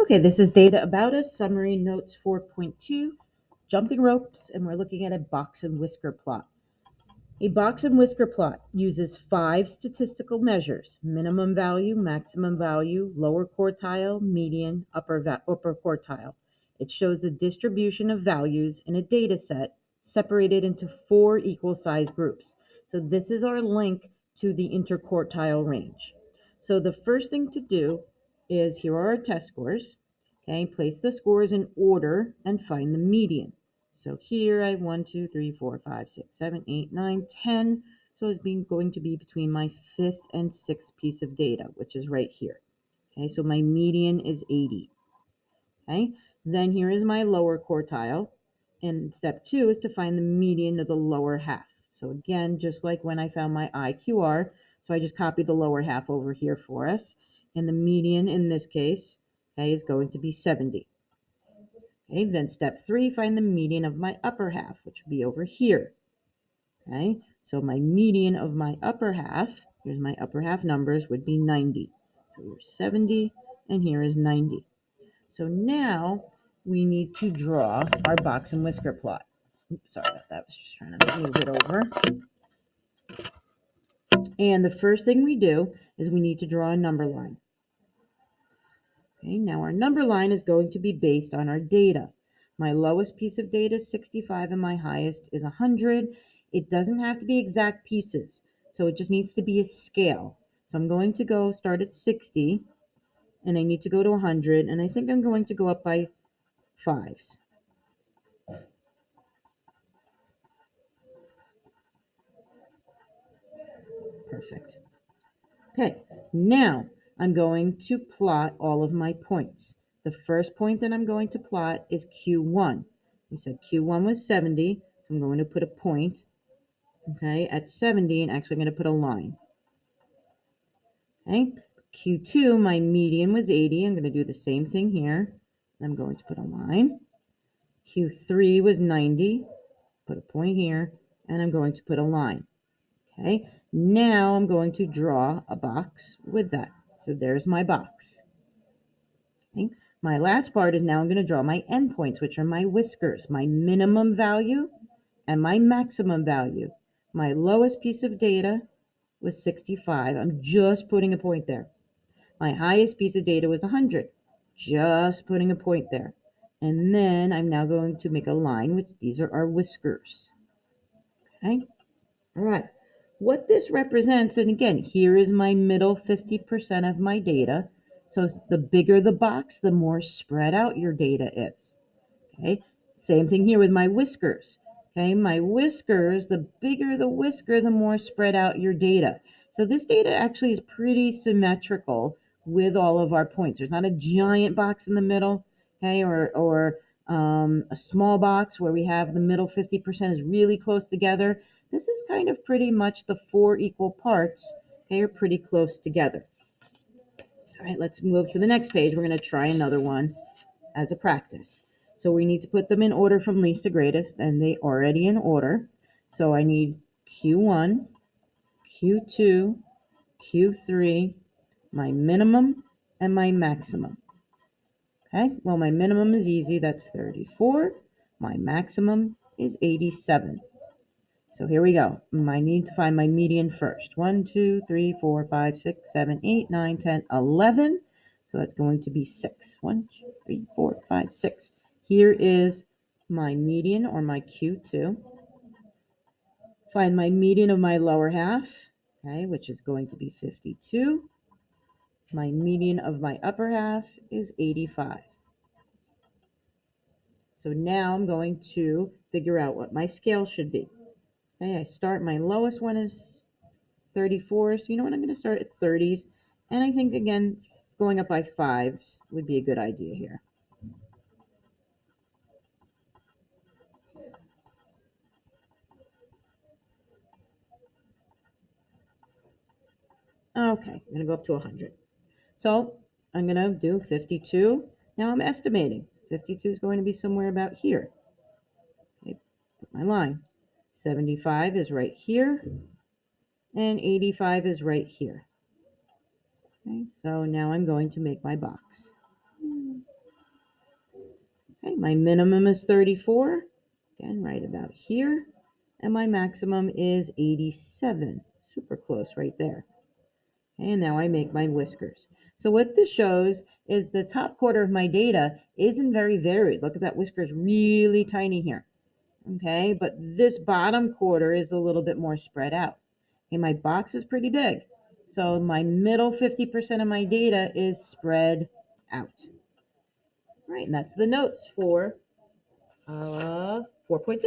Okay, this is Data About Us, Summary Notes 4.2, Jumping Ropes, and we're looking at a box and whisker plot. A box and whisker plot uses 5 statistical measures: minimum value, maximum value, lower quartile, median, upper quartile. It shows the distribution of values in a data set separated into 4 equal size groups. So this is our link to the interquartile range. So the first thing to do is, here are our test scores. Okay, place the scores in order and find the median. So here I have 1, 2, 3, 4, 5, 6, 7, 8, 9, 10. So it's going to be between my 5th and 6th piece of data, which is right here. Okay, so my median is 80. Okay, then here is my lower quartile. And step 2 is to find the median of the lower half. So again, just like when I found my IQR, so I just copied the lower half over here for us. And the median in this case, okay, is going to be 70. Okay, then step 3, find the median of my upper half, which would be over here. Okay, so my median of my upper half, here's my upper half numbers, would be 90. So here's 70, and here is 90. So now we need to draw our box and whisker plot. Oops, sorry about that. I was just trying to move it over. And the first thing we do is we need to draw a number line. Okay, now our number line is going to be based on our data. My lowest piece of data is 65 and my highest is 100. It doesn't have to be exact pieces, so it just needs to be a scale. So I'm going to start at 60 and I need to go to 100, and I think I'm going to go up by 5s. Perfect. Okay, now I'm going to plot all of my points. The first point that I'm going to plot is Q1. We said Q1 was 70, so I'm going to put a point, okay, at 70, and actually I'm going to put a line. Okay, Q2, my median was 80. I'm going to do the same thing here. I'm going to put a line. Q3 was 90, put a point here, and I'm going to put a line. Okay, now I'm going to draw a box with that. So there's my box. Okay. My last part is now I'm going to draw my endpoints, which are my whiskers, my minimum value and my maximum value. My lowest piece of data was 65. I'm just putting a point there. My highest piece of data was 100. Just putting a point there. And then I'm now going to make a line, which these are our whiskers. Okay. All right. What this represents, and again, here is my middle 50% of my data. So the bigger the box, the more spread out your data is. Okay. Same thing here with my whiskers. Okay. My whiskers, the bigger the whisker, the more spread out your data. So this data actually is pretty symmetrical with all of our points. There's not a giant box in the middle, okay, or a small box where we have the middle 50% is really close together. This is kind of pretty much the 4 equal parts, okay, are pretty close together. All right, let's move to the next page. We're going to try another one as a practice. So we need to put them in order from least to greatest, and they already in order. So I need Q1, Q2, Q3, my minimum, and my maximum. Okay, well, my minimum is easy. That's 34. My maximum is 87. So here we go. I need to find my median first. 1, 2, 3, 4, 5, 6, 7, 8, 9, 10, 11. So that's going to be 6. 1, 2, 3, 4, 5, 6. Here is my median, or my Q2. Find my median of my lower half, okay, which is going to be 52. My median of my upper half is 85. So now I'm going to figure out what my scale should be. Okay, I start, my lowest one is 34. So you know what, I'm going to start at 30s. And I think, again, going up by 5 would be a good idea here. Okay, I'm going to go up to 100. So I'm going to do 52. Now I'm estimating. 52 is going to be somewhere about here. Okay, put my line. 75 is right here. And 85 is right here. Okay, so now I'm going to make my box. Okay, my minimum is 34, again, right about here. And my maximum is 87, super close right there. And now I make my whiskers. So what this shows is the top quarter of my data isn't very varied. Look at that whiskers really tiny here. Okay, but this bottom quarter is a little bit more spread out. Okay, my box is pretty big. So my middle 50% of my data is spread out. All right, and that's the notes for 4.2.